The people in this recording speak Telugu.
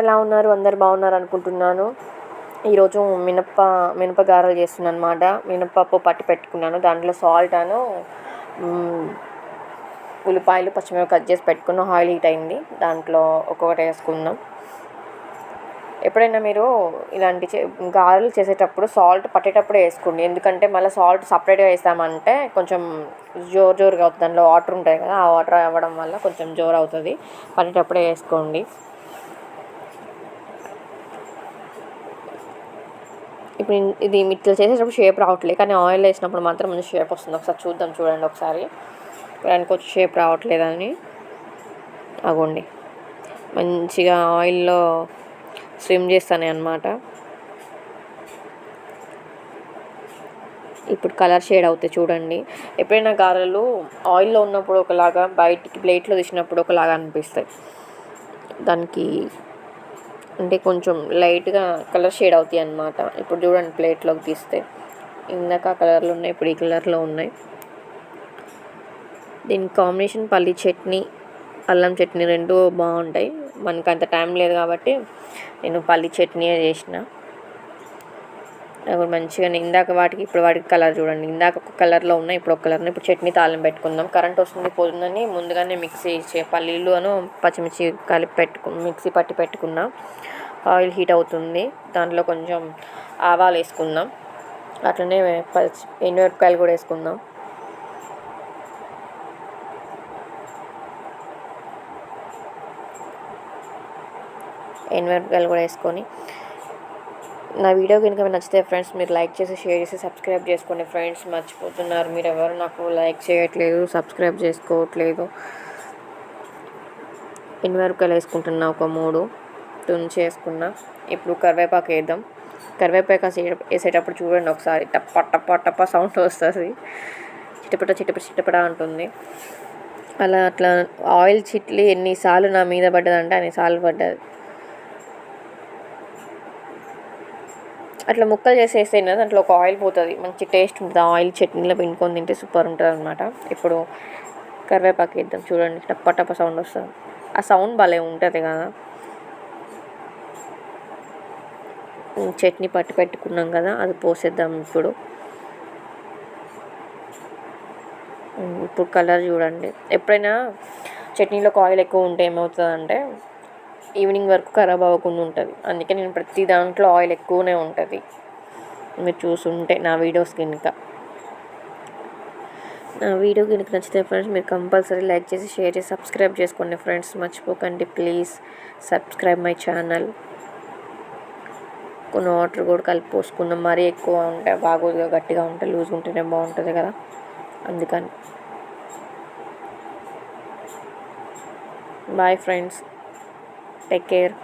ఎలా ఉన్నారు? అందరు బాగున్నారు అనుకుంటున్నాను. ఈరోజు మినప గారెలు చేస్తున్నాను అనమాట. మినపప్పు పట్టి పెట్టుకున్నాను. దాంట్లో సాల్ట్ ఉల్లిపాయలు, పచ్చిమిరపకాయలు కట్ చేసి పెట్టుకున్న ఆయిల్ హీట్ అయింది. దాంట్లో ఒక్కొక్కటి వేసుకుందాం. ఎప్పుడైనా మీరు ఇలాంటి గారెలు చేసేటప్పుడు సాల్ట్ పట్టేటప్పుడే వేసుకోండి. ఎందుకంటే మళ్ళీ సాల్ట్ సపరేట్గా వేస్తామంటే కొంచెం జోరుగా అవుతుంది. దాంట్లో వాటర్ ఉంటాయి కదా, ఆ వాటర్ అవ్వడం వల్ల కొంచెం జోరు అవుతుంది. పట్టేటప్పుడే వేసుకోండి. ఇప్పుడు ఇది ఇట్లా చేసేటప్పుడు షేప్ రావట్లేదు, కానీ ఆయిల్ వేసినప్పుడు మాత్రం మంచి షేప్ వస్తుంది. ఒకసారి చూడండి ఒకసారి. దానికి వచ్చి షేప్ రావట్లేదని అగోండి, మంచిగా ఆయిల్లో స్విమ్ చేస్తాను అన్నమాట. ఇప్పుడు కలర్ షేడ్ అవుతాయి చూడండి. ఎప్పుడైనా గారెలు ఆయిల్లో ఉన్నప్పుడు ఒకలాగా, బయటికి ప్లేట్లో తీసినప్పుడు ఒకలాగా అనిపిస్తాయి. దానికి అంటే కొంచెం లైట్గా కలర్ షేడ్ అవుతాయి అన్నమాట. ఇప్పుడు చూడండి, ప్లేట్లోకి తీస్తే ఇందాక కలర్లో ఉన్నాయి, ఇప్పుడు ఈ కలర్లో ఉన్నాయి. దీనికి కాంబినేషన్ పల్లి చట్నీ, అల్లం చట్నీ రెండు బాగుంటాయి. మనకు అంత టైం లేదు కాబట్టి నేను పల్లి చట్నీ చేసిన. అప్పుడు మంచిగా ఇందాక వాటికి ఇప్పుడు వాటికి కలర్ చూడండి. ఇందాక ఒక కలర్లో ఉన్నాయి, ఇప్పుడు ఒక కలర్లో. ఇప్పుడు చట్నీ తాలింపు పెట్టుకుందాం. కరెంట్ వస్తుంది పోతుందని ముందుగానే పల్లీలు పచ్చిమిర్చి కలిపి మిక్సీ పట్టి పెట్టుకున్నా. ఆయిల్ హీట్ అవుతుంది, దాంట్లో కొంచెం ఆవాలు వేసుకుందాం. అట్లనే ఎండుమిరపకాయలు కూడా వేసుకుందాం. ఎండుమిరపకాయలు కూడా వేసుకొని, నా వీడియో కనుక నచ్చితే ఫ్రెండ్స్ మీరు లైక్ చేసి, షేర్ చేసి, సబ్స్క్రైబ్ చేసుకోండి. ఫ్రెండ్స్ మర్చిపోతున్నారు, మీరు ఎవరు నాకు లైక్ చేయట్లేదు, సబ్స్క్రైబ్ చేసుకోవట్లేదు. ఎండుమిరపకాయలు వేసుకుంటున్నా, ఒక 3 తుంచి వేసుకున్నా. ఇప్పుడు కరివేపాకు వేద్దాం. కరివేపాకు వేసేటప్పుడు చూడండి ఒకసారి, టప్ప సౌండ్ వస్తుంది. చిటపట అంటుంది. అట్లా ఆయిల్ చిట్లి ఎన్నిసార్లు నా మీద పడ్డదంటే అన్నిసార్లు పడ్డది. అట్లా ముక్కలు చేసేస్తే దాంట్లో ఒక ఆయిల్ పోతుంది, మంచి టేస్ట్ ఉంటుంది. ఆయిల్ చట్నీలో పిండుకొని తింటే సూపర్ ఉంటుంది అనమాట. ఇప్పుడు కరివేపాకు వేద్దాం. చూడండి, టప్ప సౌండ్ వస్తుంది. ఆ సౌండ్ భలే ఉంటుంది కదా. చట్నీ పట్టి పెట్టుకున్నాం కదా, అది పోసేద్దాం. ఇప్పుడు కలర్ చూడండి. ఎప్పుడైనా చట్నీలోకి ఆయిల్ ఎక్కువ ఉంటే ఏమవుతుందంటే ఈవినింగ్ వరకు ఖరాబ్ అవ్వకుండా ఉంటుంది. అందుకే నేను ప్రతి దాంట్లో ఆయిల్ ఎక్కువనే ఉంటుంది. మీరు చూసుంటే నా వీడియో కనుక నచ్చితే ఫ్రెండ్స్ మీరు కంపల్సరీ లైక్ చేసి, షేర్ చేసి, సబ్స్క్రైబ్ చేసుకోండి. ఫ్రెండ్స్ మర్చిపోకండి, ప్లీజ్ సబ్స్క్రైబ్ మై ఛానల్. కొన్ని వాటర్ కూడా కలిపి పోసుకుందాం. మరీ ఎక్కువ ఉంటే బాగోదుగా, గట్టిగా ఉంటే లూజ్గా ఉంటేనే బాగుంటుంది కదా, అందుకని. Bye friends, take care.